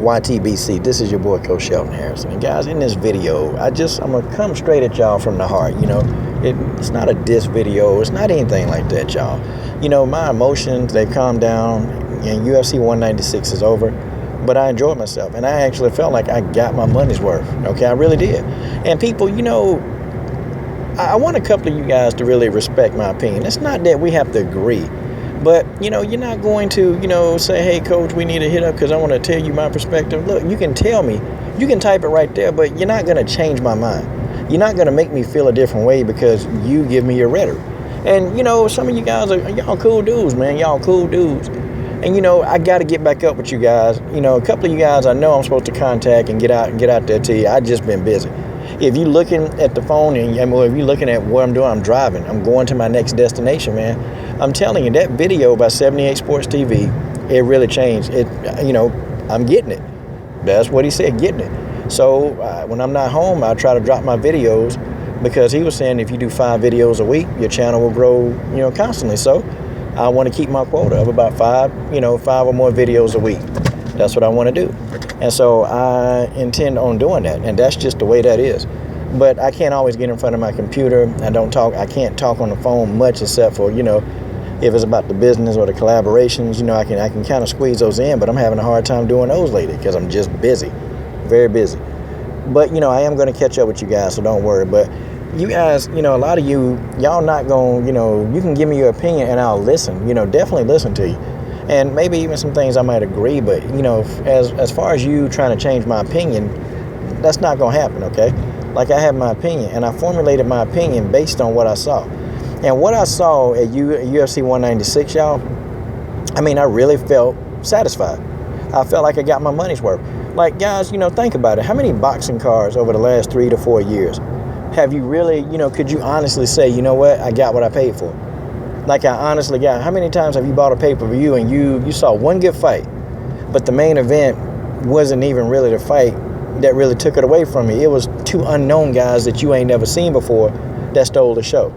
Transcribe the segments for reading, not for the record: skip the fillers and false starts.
YTBC, this is your boy Coach Shelton Harrison. And guys, in this video, I'm gonna come straight at y'all from the heart. It's not a diss video, it's not anything like that, y'all. My emotions, they've calmed down, and UFC 196 is over, but I enjoyed myself, and I actually felt like I got my money's worth. Okay, I really did. And people, I want a couple of you guys to really respect my opinion. It's not that we have to agree, but, you're not going to, say, hey, Coach, we need to hit up because I want to tell you my perspective. Look, you can tell me. You can type it right there, but you're not going to change my mind. You're not going to make me feel a different way because you give me your rhetoric. And, some of you guys y'all cool dudes, man. Y'all cool dudes. And, I got to get back up with you guys. A couple of you guys I know I'm supposed to contact and get out there to you. I just been busy. If you're looking at the phone and if you're looking at what I'm doing, I'm driving. I'm going to my next destination, man. I'm telling you, that video by 78 Sports TV, it really changed. I'm getting it. That's what he said, getting it. So when I'm not home, I try to drop my videos because he was saying if you do 5 videos a week, your channel will grow, constantly. So I want to keep my quota of about 5 or more videos a week. That's what I want to do. And so I intend on doing that. And that's just the way that is. But I can't always get in front of my computer. I can't talk on the phone much except for, if it's about the business or the collaborations, I can kind of squeeze those in, but I'm having a hard time doing those lately because I'm just busy, very busy. But, I am going to catch up with you guys, so don't worry. But you guys, a lot of y'all not going, you can give me your opinion and I'll listen, definitely listen to you. And maybe even some things I might agree, but, as far as you trying to change my opinion, that's not going to happen, okay? Like, I have my opinion, and I formulated my opinion based on what I saw. And what I saw at UFC 196, y'all, I really felt satisfied. I felt like I got my money's worth. Like, guys, think about it. How many boxing cards over the last 3 to 4 years have you really, could you honestly say, you know what, I got what I paid for? Like, I honestly got, how many times have you bought a pay-per-view and you saw one good fight, but the main event wasn't even really the fight that really took it away from you? It was 2 unknown guys that you ain't never seen before that stole the show.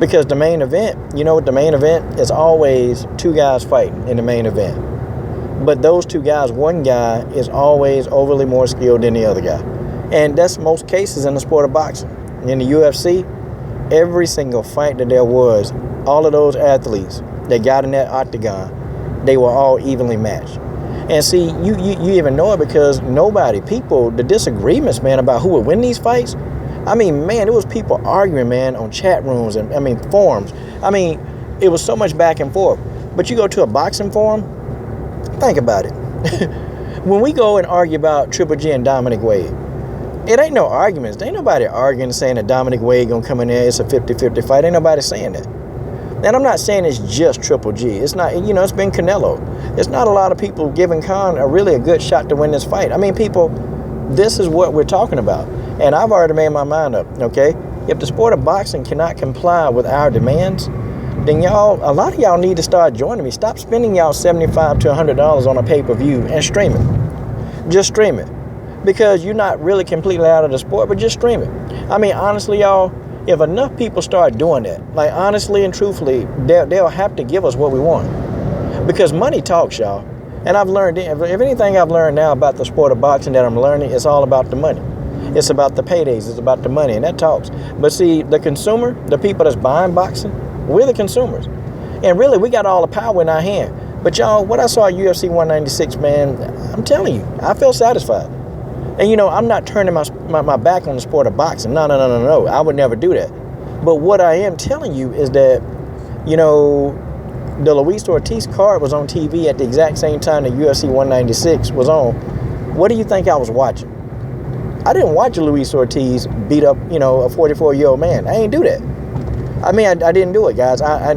Because the main event, the main event is always 2 guys fighting in the main event. But those 2 guys, one guy is always overly more skilled than the other guy. And that's most cases in the sport of boxing. In the UFC, every single fight that there was, all of those athletes that got in that octagon, they were all evenly matched. And see, you even know it because the disagreements, man, about who would win these fights, man, there was people arguing, man, on chat rooms and, forums. It was so much back and forth. But you go to a boxing forum, think about it. When we go and argue about Triple G and Dominic Wade, it ain't no arguments. There ain't nobody arguing saying that Dominic Wade gonna come in there, it's a 50-50 fight. Ain't nobody saying that. And I'm not saying it's just Triple G. It's not, it's been Canelo. It's not a lot of people giving Khan a good shot to win this fight. people, this is what we're talking about. And I've already made my mind up, okay? If the sport of boxing cannot comply with our demands, then a lot of y'all need to start joining me. Stop spending y'all $75 to $100 on a pay-per-view and stream it. Just stream it. Because you're not really completely out of the sport, but just stream it. Honestly, y'all, if enough people start doing that, like honestly and truthfully, they'll have to give us what we want. Because money talks, y'all. And I've learned, if anything I've learned now about the sport of boxing that I'm learning, it's all about the money. It's about the paydays. It's about the money, and that talks. But see, the consumer, the people that's buying boxing, we're the consumers. And really, we got all the power in our hand. But y'all, what I saw at UFC 196, man, I'm telling you, I felt satisfied. And I'm not turning my back on the sport of boxing. No. I would never do that. But what I am telling you is that, the Luis Ortiz card was on TV at the exact same time that UFC 196 was on. What do you think I was watching? I didn't watch Luis Ortiz beat up, a 44-year-old man. I ain't do that. I didn't do it, guys. I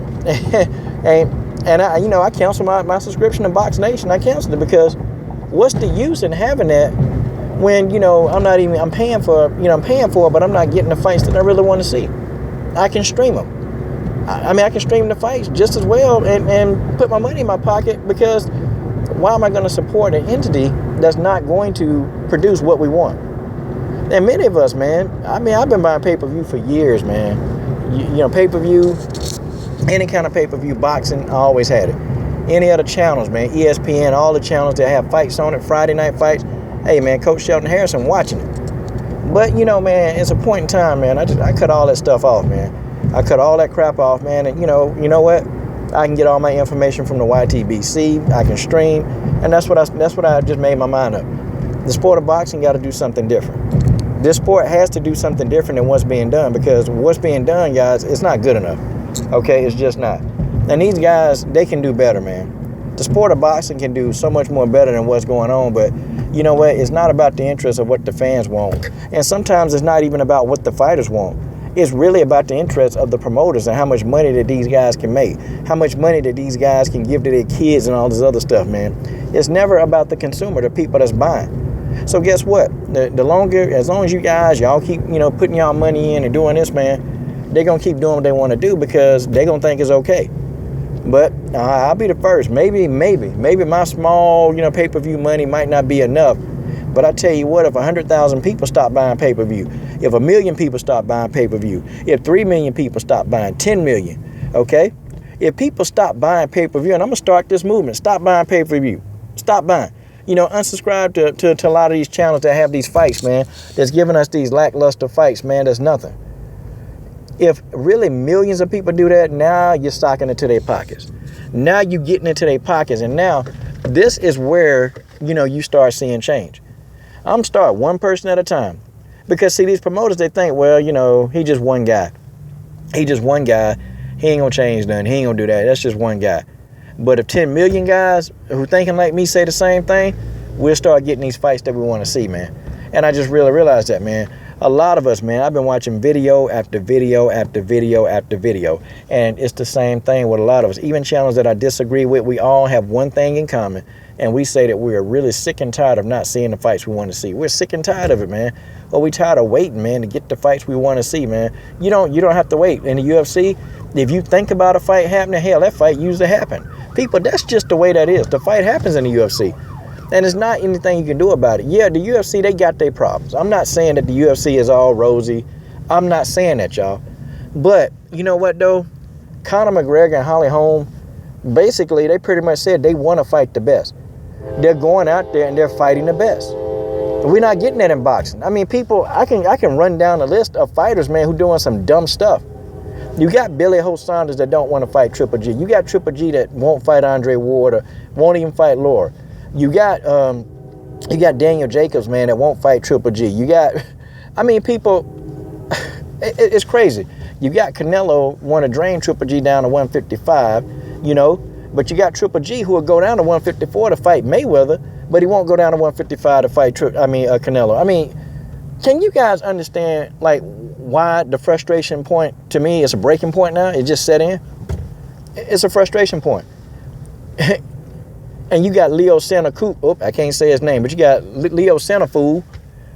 canceled my subscription to Box Nation. I canceled it because what's the use in having that when, I'm paying for it, but I'm not getting the fights that I really want to see. I can stream them. I can stream the fights just as well and put my money in my pocket because why am I going to support an entity that's not going to produce what we want? And many of us, man, I've been buying pay-per-view for years, man. Pay-per-view, any kind of pay-per-view, boxing, I always had it. any other channels, man, ESPN, all the channels that have fights on it, Friday night fights. Hey, man, Coach Shelton Harrison watching it. But, you know, man, it's a point in time, man. I cut all that stuff off, man. I cut all that crap off, man. And, you know what? I can get all my information from the YTBC. I can stream. And that's what I just made my mind up. The sport of boxing got to do something different. This sport has to do something different than what's being done, because what's being done, guys, it's not good enough. Okay, it's just not. And these guys, they can do better, man. The sport of boxing can do so much more better than what's going on, but you know what? It's not about the interest of what the fans want. And sometimes it's not even about what the fighters want. It's really about the interest of the promoters and how much money that these guys can make, how much money that these guys can give to their kids and all this other stuff, man. It's never about the consumer, the people that's buying. So guess what? The longer, as long as y'all keep, putting y'all money in and doing this, man, they're going to keep doing what they want to do because they're going to think it's okay. But I'll be the first. Maybe my small, pay-per-view money might not be enough. But I tell you what, if 100,000 people stop buying pay-per-view, if 1 million people stop buying pay-per-view, if 3 million people stop buying, 10 million, okay? If people stop buying pay-per-view, and I'm going to start this movement, stop buying pay-per-view. Stop buying. Unsubscribe to a lot of these channels that have these fights, man, that's giving us these lackluster fights, man, that's nothing. If really millions of people do that, now you're stocking into their pockets. Now you're getting into their pockets, and now this is where, you start seeing change. I'm start one person at a time. Because, see, these promoters, they think, well, he just one guy. He just one guy. He ain't going to change nothing. He ain't going to do that. That's just one guy. But if 10 million guys who thinking like me say the same thing, we'll start getting these fights that we want to see, man. And I just really realized that, man. A lot of us, man, I've been watching video after video after video after video. And it's the same thing with a lot of us. Even channels that I disagree with, we all have one thing in common. And we say that we're really sick and tired of not seeing the fights we want to see. We're sick and tired of it, man. Or we tired of waiting, man, to get the fights we want to see, man. You don't have to wait. In the UFC, if you think about a fight happening, hell, that fight usually happens. People, that's just the way that is. The fight happens in the UFC. And it's not anything you can do about it. Yeah, the UFC, they got their problems. I'm not saying that the UFC is all rosy. I'm not saying that, y'all. But, you know what, though? Conor McGregor and Holly Holm, basically, they pretty much said they want to fight the best. They're going out there and they're fighting the best. We're not getting that in boxing. I mean, people, I can run down a list of fighters, man, who doing some dumb stuff. You got Billy Ho Saunders that don't want to fight Triple G. You got Triple G that won't fight Andre Ward or won't even fight Laura. You got Daniel Jacobs, man, that won't fight Triple G. You got, I mean, people, it's crazy. You got Canelo want to drain Triple G down to 155, but you got Triple G who will go down to 154 to fight Mayweather, but he won't go down to 155 to fight Canelo. I mean, can you guys understand, like, why the frustration point, to me, is a breaking point now? It just set in. It's a frustration point. And you got Leo Santa-Fool. I can't say his name, but you got Leo Santa-Fool.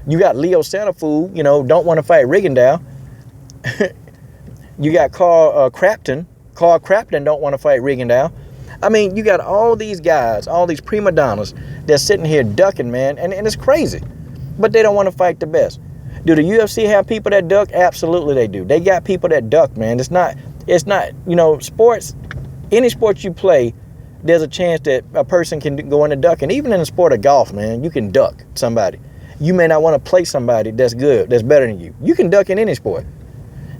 You got Leo Santa-Fool, don't want to fight Rigondeaux. You got Carl Crafton. Carl Crafton don't want to fight Rigondeaux. I mean, you got all these guys, all these prima donnas that's sitting here ducking, man, and it's crazy. But they don't want to fight the best. Do the UFC have people that duck? Absolutely they do. They got people that duck, man. It's not, sports, any sport you play, there's a chance that a person can go in and duck. And even in the sport of golf, man, you can duck somebody. You may not want to play somebody that's good, that's better than you. You can duck in any sport.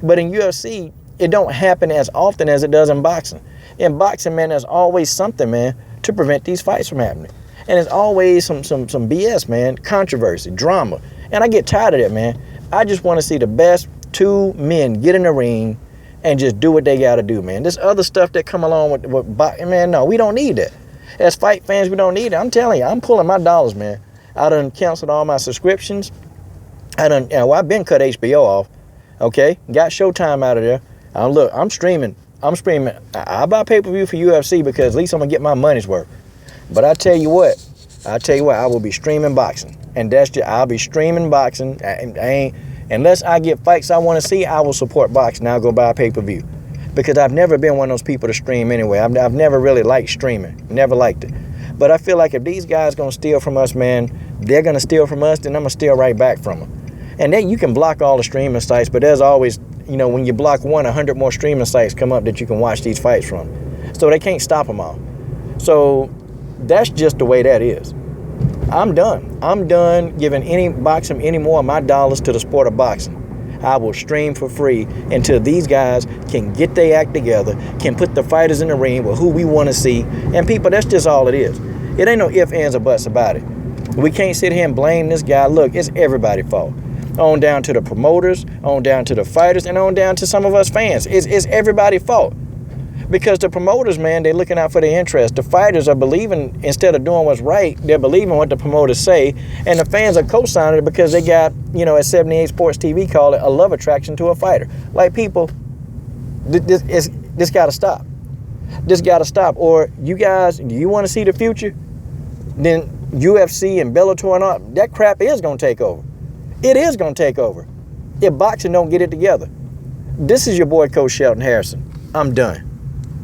But in UFC, it don't happen as often as it does in boxing. In boxing, man, there's always something, man, to prevent these fights from happening. And there's always some BS, man, controversy, drama. And I get tired of that, man. I just want to see the best two men get in the ring and just do what they got to do, man. This other stuff that come along with boxing, man, no, we don't need that. As fight fans, we don't need it. I'm telling you, I'm pulling my dollars, man. I done canceled all my subscriptions. I've been cut HBO off, okay? Got Showtime out of there. Look, I'm streaming. I buy pay-per-view for UFC because at least I'm going to get my money's worth. But I tell you what, I will be streaming boxing. And I'll be streaming boxing. Unless I get fights I want to see, I will support boxing. I'll go buy pay-per-view. Because I've never been one of those people to stream anyway. I've never really liked streaming. Never liked it. But I feel like if these guys going to steal from us, man, they're going to steal from us, then I'm going to steal right back from them. And then you can block all the streaming sites, but there's always, when you block 100 more streaming sites come up that you can watch these fights from. So they can't stop them all. So that's just the way that is. I'm done. I'm done giving any boxing any more of my dollars to the sport of boxing. I will stream for free until these guys can get their act together, can put the fighters in the ring with who we want to see. And people, that's just all it is. It ain't no ifs, ands, or buts about it. We can't sit here and blame this guy. Look, it's everybody's fault. On down to the promoters, on down to the fighters, and on down to some of us fans. It's everybody's fault. Because the promoters, man, they're looking out for their interests. The fighters are believing, instead of doing what's right, they're believing what the promoters say. And the fans are co-signing it because they got, as 78 Sports TV call it, a love attraction to a fighter. Like, people, this got to stop. This got to stop. Or you guys, do you want to see the future? Then UFC and Bellator and all, that crap is going to take over. It is going to take over if boxing don't get it together. This is your boy, Coach Shelton Harrison. I'm done.